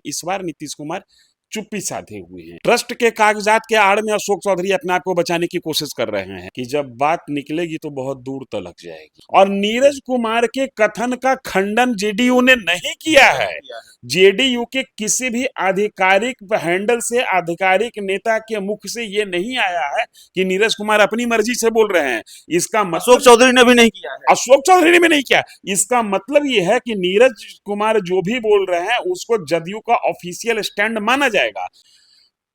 इस बार नीतीश कुमार चुप्पी साधे हुए हैं। ट्रस्ट के कागजात के आड़ में अशोक चौधरी अपने आप को बचाने की कोशिश कर रहे हैं कि जब बात निकलेगी तो बहुत दूर तलक जाएगी। और नीरज कुमार के कथन का खंडन जेडीयू ने नहीं किया है। जेडीयू के किसी भी आधिकारिक हैंडल से, आधिकारिक नेता के मुख से ये नहीं आया है कि नीरज कुमार अपनी मर्जी से बोल रहे हैं। इसका अशोक चौधरी ने भी नहीं किया है। अशोक चौधरी ने भी नहीं किया। इसका मतलब ये है कि नीरज कुमार जो भी बोल रहे हैं उसको जदयू का ऑफिशियल स्टैंड माना जाएगा।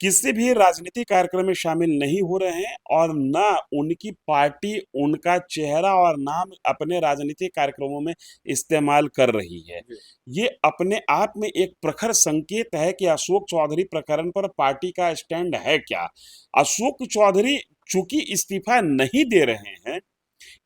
किसी भी राजनीतिक कार्यक्रम में शामिल नहीं हो रहे हैं और ना उनकी पार्टी उनका चेहरा और नाम अपने राजनीतिक कार्यक्रमों में इस्तेमाल कर रही है। ये अपने आप में एक प्रखर संकेत है कि अशोक चौधरी प्रकरण पर पार्टी का स्टैंड है क्या। अशोक चौधरी चूंकि इस्तीफा नहीं दे रहे हैं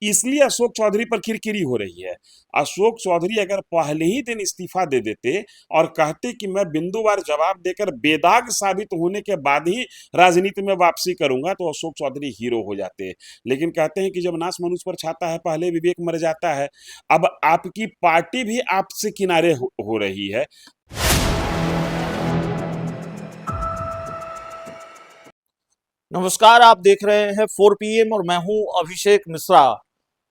इसलिए अशोक चौधरी पर किरकिरी हो रही है। अशोक चौधरी अगर पहले ही दिन इस्तीफा दे देते और कहते कि मैं बिंदुवार जवाब देकर बेदाग साबित होने के बाद ही राजनीति में वापसी करूंगा तो अशोक चौधरी हीरो हो जाते। लेकिन कहते हैं कि जब नाश मनुष्य पर छाता है पहले विवेक मर जाता है। अब आपकी पार्टी भी आपसे किनारे हो रही है। नमस्कार, आप देख रहे हैं 4 PM और मैं हूं अभिषेक मिश्रा।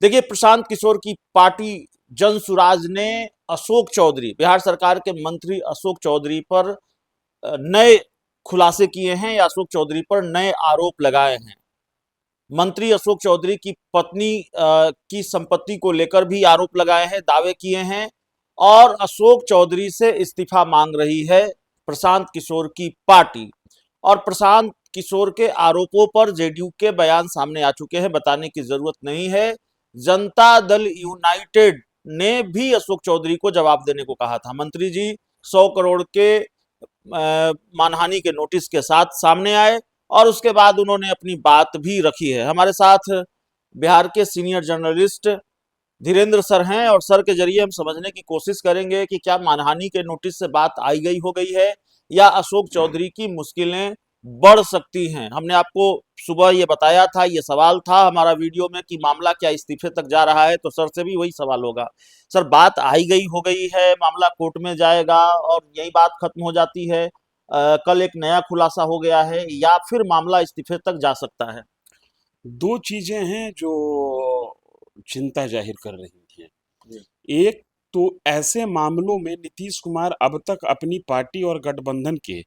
देखिए, प्रशांत किशोर की पार्टी जनसुराज ने अशोक चौधरी, बिहार सरकार के मंत्री अशोक चौधरी पर नए खुलासे किए हैं या अशोक चौधरी पर नए आरोप लगाए हैं। मंत्री अशोक चौधरी की पत्नी की संपत्ति को लेकर भी आरोप लगाए हैं, दावे किए हैं और अशोक चौधरी से इस्तीफा मांग रही है प्रशांत किशोर की पार्टी। और प्रशांत किशोर के आरोपों पर जेडीयू के बयान सामने आ चुके हैं, बताने की जरूरत नहीं है। जनता दल यूनाइटेड ने भी अशोक चौधरी को जवाब देने को कहा था। मंत्री जी 100 करोड़ के मानहानि के नोटिस के साथ सामने आए और उसके बाद उन्होंने अपनी बात भी रखी है। हमारे साथ बिहार के सीनियर जर्नलिस्ट धीरेन्द्र सर हैं और सर के जरिए हम समझने की कोशिश करेंगे कि क्या मानहानि के नोटिस से बात आई हो गई है या अशोक चौधरी की मुश्किलें बढ़ सकती हैं। हमने आपको सुबह ये बताया था, ये सवाल था हमारा वीडियो में कि मामला क्या इस्तीफे तक जा रहा है, तो सर से भी वही सवाल होगा। सर, बात आई हो गई है, मामला कोर्ट में जाएगा और यही बात खत्म हो जाती है, कल एक नया खुलासा हो गया है या फिर मामला इस्तीफे तक जा सकता है? दो चीजें हैं जो चिंता जाहिर कर रही हैं। एक तो ऐसे मामलों में नीतीश कुमार अब तक अपनी पार्टी और गठबंधन के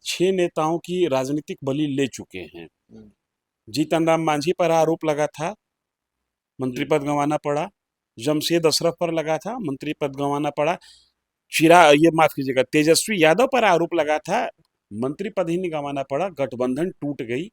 6 नेताओं की राजनीतिक बलि ले चुके हैं। जीतन राम मांझी पर आरोप लगा था, मंत्री पद गंवाना पड़ा। जमशेद अशरफ पर लगा था, मंत्री पद गंवाना पड़ा। माफ कीजिएगा, तेजस्वी यादव पर आरोप लगा था, मंत्री पद ही नहीं गंवाना पड़ा। गठबंधन टूट गई,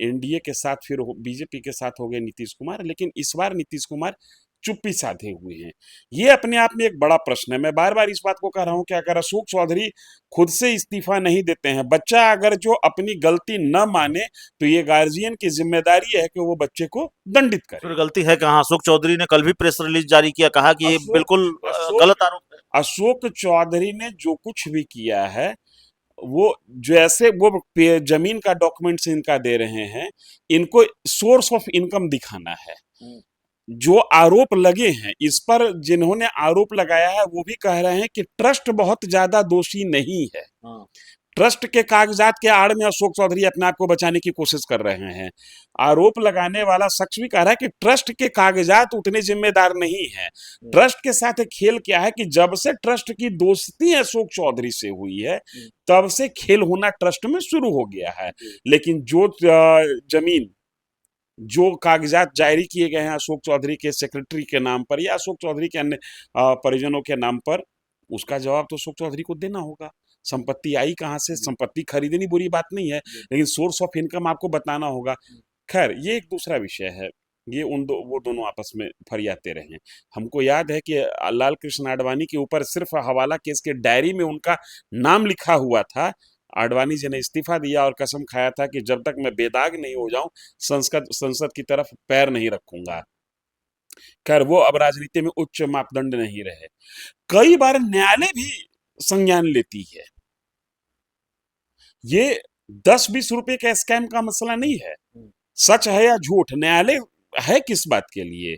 एनडीए के साथ फिर बीजेपी के साथ हो गए नीतीश कुमार। लेकिन इस बार नीतीश कुमार चुप्पी साधे हुए हैं। ये अपने आप में एक बड़ा प्रश्न है। मैं बार बार इस बात को कह रहा हूं कि अगर अशोक चौधरी खुद से इस्तीफा नहीं देते हैं, बच्चा अगर जो अपनी गलती न माने तो ये गार्जियन की जिम्मेदारी है कि वो बच्चे को दंडित करे। फिर गलती है कहाँ? अशोक चौधरी ने कल भी प्रेस रिलीज जारी किया, कहा कि ये बिल्कुल गलत आरोप है। अशोक चौधरी ने जो कुछ भी किया है वो जैसे वो जमीन का डॉक्यूमेंट्स इनका दे रहे हैं, इनको सोर्स ऑफ इनकम दिखाना है। जो आरोप लगे हैं इस पर, जिन्होंने आरोप लगाया है वो भी कह रहे हैं कि ट्रस्ट बहुत ज्यादा दोषी नहीं है। ट्रस्ट के कागजात के आड़ में अशोक चौधरी अपने आप को बचाने की कोशिश कर रहे हैं। आरोप लगाने वाला शख्स भी कह रहा है कि ट्रस्ट के कागजात उतने जिम्मेदार नहीं है। ट्रस्ट के साथ एक खेल क्या है कि जब से ट्रस्ट की दोस्ती अशोक चौधरी से हुई है तब से खेल होना ट्रस्ट में शुरू हो गया है। लेकिन जो जमीन, जो कागजात जारी किए गए हैं अशोक चौधरी के सेक्रेटरी के नाम पर या अशोक चौधरी के अन्य परिजनों के नाम पर, उसका जवाब तो अशोक चौधरी को देना होगा। संपत्ति आई कहां से? संपत्ति खरीदनी बुरी बात नहीं है, लेकिन सोर्स ऑफ इनकम आपको बताना होगा। खैर, ये एक दूसरा विषय है। ये वो दोनों आपस में फरियाते रहे। हमको याद है कि लाल कृष्ण आडवाणी के ऊपर सिर्फ हवाला केस के डायरी में उनका नाम लिखा हुआ था। आडवाणी जी ने इस्तीफा दिया और कसम खाया था कि जब तक मैं बेदाग नहीं हो जाऊं संसद की तरफ पैर नहीं रखूंगा। खैर, वो अब राजनीति में उच्च मापदंड नहीं रहे। कई बार न्यायालय भी संज्ञान लेती है। ये 10-20 रुपए का स्कैम का मसला नहीं है। सच है या झूठ, न्यायालय है किस बात के लिए?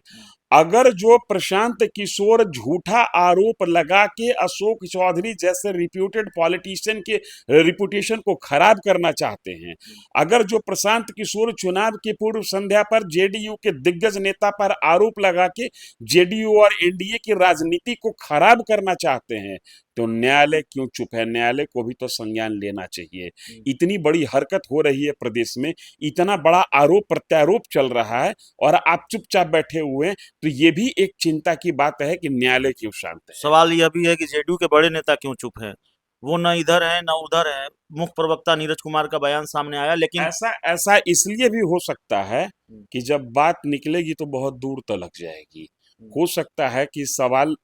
अगर जो प्रशांत किशोर झूठा आरोप लगा के अशोक चौधरी जैसे रिप्यूटेड पॉलिटिशियन के रिपुटेशन को खराब करना चाहते हैं, अगर जो प्रशांत किशोर चुनाव की पूर्व संध्या पर जेडीयू के दिग्गज नेता पर आरोप लगा के जेडीयू और एनडीए की राजनीति को खराब करना चाहते हैं, तो न्यायालय क्यों चुप है? न्यायालय को भी तो संज्ञान लेना चाहिए। इतनी बड़ी हरकत हो रही है प्रदेश में, इतना बड़ा आरोप प्रत्यारोप चल रहा है और आप चुपचाप बैठे हुए हैं, तो ये भी एक चिंता की बात है कि न्यायालय क्यों शांत है। सवाल यह भी है कि जेडीयू के बड़े नेता क्यों चुप है? वो न इधर है न उधर है। मुख्य प्रवक्ता नीरज कुमार का बयान सामने आया, लेकिन ऐसा ऐसा इसलिए भी हो सकता है कि जब बात निकलेगी तो बहुत दूर तलक जाएगी। हो सकता है कि सवाल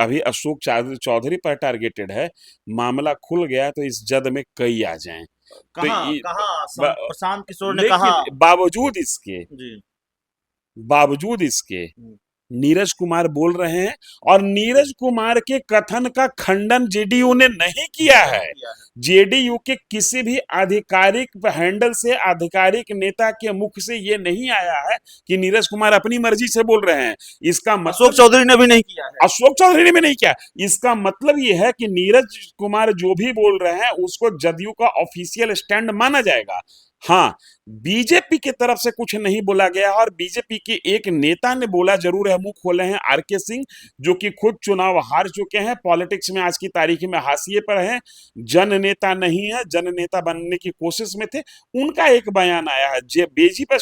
अभी अशोक चौधरी पर टारगेटेड है, मामला खुल गया तो इस जद में कई आ जाएं। तो प्रशांत किशोर ने कहा। लेकिन जी। बावजूद इसके नीरज कुमार बोल रहे हैं, और नीरज कुमार के कथन का खंडन जेडीयू ने नहीं किया है। जेडीयू के किसी भी आधिकारिक हैंडल से, आधिकारिक नेता के मुख से ये नहीं आया है कि नीरज कुमार अपनी मर्जी से बोल रहे हैं। इसका मतलब अशोक चौधरी ने भी नहीं किया है। अशोक चौधरी ने भी नहीं किया। इसका मतलब ये है कि नीरज कुमार जो भी बोल रहे हैं उसको जदयू का ऑफिशियल स्टैंड माना जाएगा। हाँ, बीजेपी की तरफ से कुछ नहीं बोला गया, और बीजेपी के एक नेता ने बोला जरूर है, मुंह खोले हैं, आरके सिंह, जो कि खुद चुनाव हार चुके हैं, पॉलिटिक्स में आज की तारीख में हाशिए पर हैं, जन नेता नहीं है, जन नेता बनने की कोशिश में थे। उनका एक बयान आया है, बीजेपी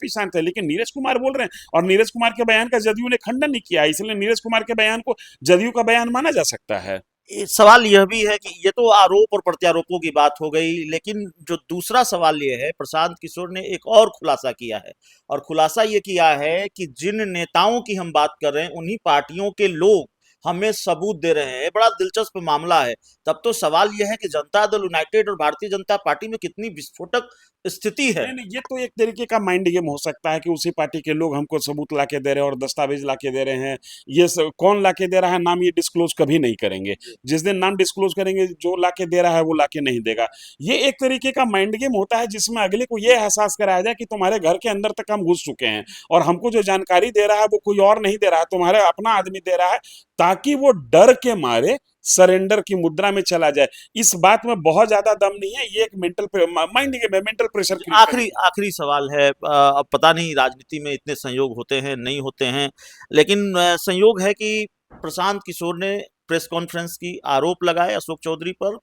शांत है, लेकिन नीरज कुमार बोल रहे हैं, और नीरज कुमार के बयान का जदयू ने खंडन नहीं किया, इसलिए नीरज कुमार के बयान को जदयू का बयान माना जा सकता है। सवाल यह भी है कि ये तो आरोप और प्रत्यारोपों की बात हो गई, लेकिन जो दूसरा सवाल ये है, प्रशांत किशोर ने एक और खुलासा किया है, और खुलासा ये किया है कि जिन नेताओं की हम बात कर रहे हैं उन्हीं पार्टियों के लोग हमें सबूत दे रहे हैं। बड़ा दिलचस्प मामला है। तब तो सवाल यह है कि जनता दल यूनाइटेड और भारतीय जनता पार्टी में कितनी विस्फोटक स्थिति है। नहीं, ये तो एक तरीके का माइंड गेम हो सकता है कि उसी पार्टी के लोग हमको सबूत लाके दे रहे हैं और दस्तावेज लाके दे रहे हैं। ये कौन लाके दे रहा है, नाम ये डिस्क्लोज कभी नहीं करेंगे। जिस दिन नाम डिस्क्लोज करेंगे, जो लाके दे रहा है वो लाके नहीं देगा। ये एक तरीके का माइंड गेम होता है जिसमें अगले को ये एहसास कराया जाए कि तुम्हारे घर के अंदर तक हम घुस चुके हैं, और हमको जो जानकारी दे रहा है वो कोई और नहीं दे रहा है, तुम्हारे अपना आदमी दे रहा है, ताकि वो डर के मारे सरेंडर की मुद्रा में चला जाए। इस बात में बहुत ज्यादा दम नहीं है, ये एक मेंटल माइंड गेम है, मेंटल प्रेशर। आखिरी सवाल है। अब पता नहीं राजनीति में इतने संयोग होते हैं नहीं होते हैं, लेकिन संयोग है कि प्रशांत किशोर ने प्रेस कॉन्फ्रेंस की, आरोप लगाए अशोक चौधरी पर,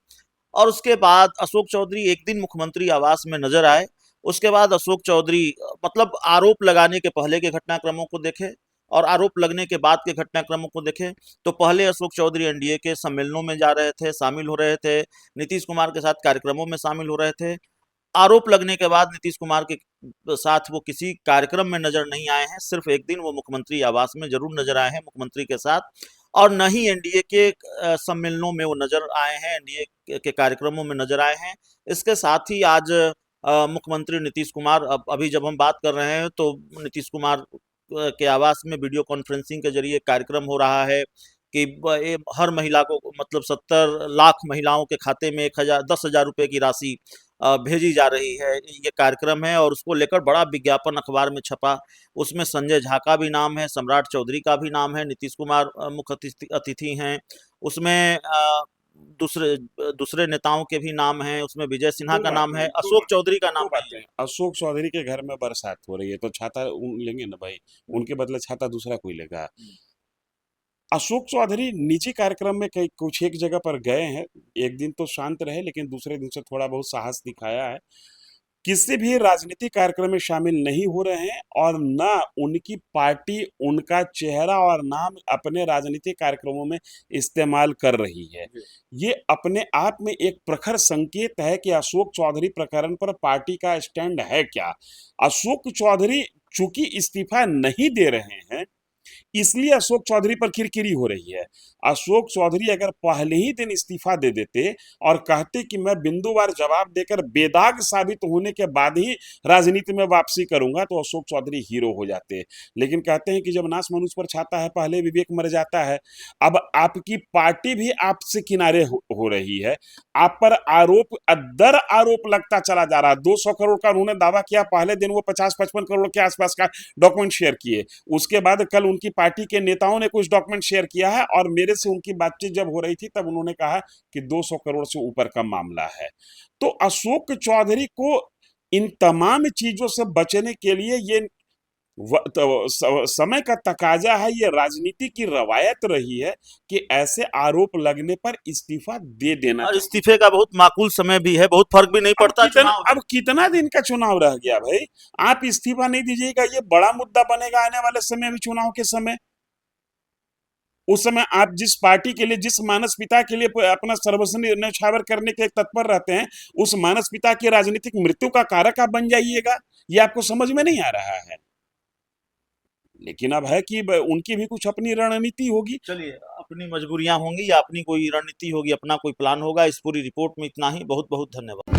और उसके बाद अशोक चौधरी एक दिन मुख्यमंत्री आवास में नजर आए। उसके बाद अशोक चौधरी मतलब आरोप लगाने के पहले के घटनाक्रमों को देखे और आरोप लगने के बाद के घटनाक्रमों को देखें, तो पहले अशोक चौधरी एनडीए के सम्मेलनों में जा रहे थे, शामिल हो रहे थे, नीतीश कुमार के साथ कार्यक्रमों में शामिल हो रहे थे। आरोप लगने के बाद नीतीश कुमार के साथ वो किसी कार्यक्रम में नजर नहीं आए हैं। सिर्फ एक दिन वो मुख्यमंत्री आवास में जरूर नजर आए हैं मुख्यमंत्री के साथ, और न ही एनडीए के सम्मेलनों में वो नजर आए हैं, एनडीए के कार्यक्रमों में नजर आए हैं। इसके साथ ही आज मुख्यमंत्री नीतीश कुमार, अभी जब हम बात कर रहे हैं तो नीतीश कुमार के आवास में वीडियो कॉन्फ्रेंसिंग के जरिए कार्यक्रम हो रहा है कि हर महिला को, मतलब 70 लाख महिलाओं के खाते में 10,000 रुपए की राशि भेजी जा रही है। ये कार्यक्रम है, और उसको लेकर बड़ा विज्ञापन अखबार में छपा। उसमें संजय झा का भी नाम है, सम्राट चौधरी का भी नाम है, नीतीश कुमार मुख्य अतिथि हैं। उसमें दूसरे दूसरे नेताओं के भी नाम हैं, उसमें विजय सिन्हा का नाम है, अशोक चौधरी का नाम है। अशोक चौधरी के घर में बरसात हो रही है तो छाता लेंगे ना भाई, उनके बदले छाता दूसरा कोई लेगा। अशोक चौधरी निजी कार्यक्रम में कई कुछ एक जगह पर गए हैं, एक दिन तो शांत रहे, लेकिन दूसरे दिन से थोड़ा बहुत साहस दिखाया है। किसी भी राजनीतिक कार्यक्रम में शामिल नहीं हो रहे हैं, और ना उनकी पार्टी उनका चेहरा और नाम अपने राजनीतिक कार्यक्रमों में इस्तेमाल कर रही है। ये अपने आप में एक प्रखर संकेत है कि अशोक चौधरी प्रकरण पर पार्टी का स्टैंड है क्या। अशोक चौधरी चूंकि इस्तीफा नहीं दे रहे हैं, इसलिए अशोक चौधरी पर किरकिरी हो रही है। अशोक चौधरी अगर पहले ही दिन इस्तीफा दे देते और कहते कि मैं बिंदुवार जवाब देकर बेदाग साबित होने के बाद ही राजनीति में वापसी करूंगा, तो अशोक चौधरी हीरो हो जाते। लेकिन कहते हैं कि जब नाश मनुष्य पर छाता है, पहले विवेक मर जाता है। अब आपकी पार्टी भी आपसे किनारे हो रही है, आप पर आरोप दर आरोप लगता चला जा रहा है। 200 करोड़ का उन्होंने दावा किया, पहले दिन वो 50-55 करोड़ के आसपास का डॉक्यूमेंट शेयर किए। उसके बाद कल उनकी पार्टी के नेताओं ने कुछ डॉक्यूमेंट शेयर किया है, और मेरे से उनकी बातचीत जब हो रही थी तब उन्होंने कहा कि 200 करोड़ से ऊपर का मामला है। तो अशोक चौधरी को इन तमाम चीजों से बचने के लिए ये समय का तकाजा है, ये राजनीति की रवायत रही है कि ऐसे आरोप लगने पर इस्तीफा दे देना और चाहिए। इस्तीफे का बहुत माकूल समय भी है, बहुत फर्क भी नहीं पड़ता चुनाव में। अब कितना दिन का चुनाव रह गया भाई, आप इस्तीफा नहीं दीजिएगा, ये बड़ा मुद्दा बनेगा आने वाले समय में, चुनाव के समय। उस समय आप जिस पार्टी के लिए, जिस मानस पिता के लिए अपना सर्वस्व न्यौछावर करने के तत्पर रहते हैं, उस मानस पिता की राजनीतिक मृत्यु का कारक आप बन जाइएगा, ये आपको समझ में नहीं आ रहा है। लेकिन अब है कि उनकी भी कुछ अपनी रणनीति होगी। चलिए, अपनी मजबूरियां होंगी या अपनी कोई रणनीति होगी, अपना कोई प्लान होगा। इस पूरी रिपोर्ट में इतना ही। बहुत बहुत धन्यवाद।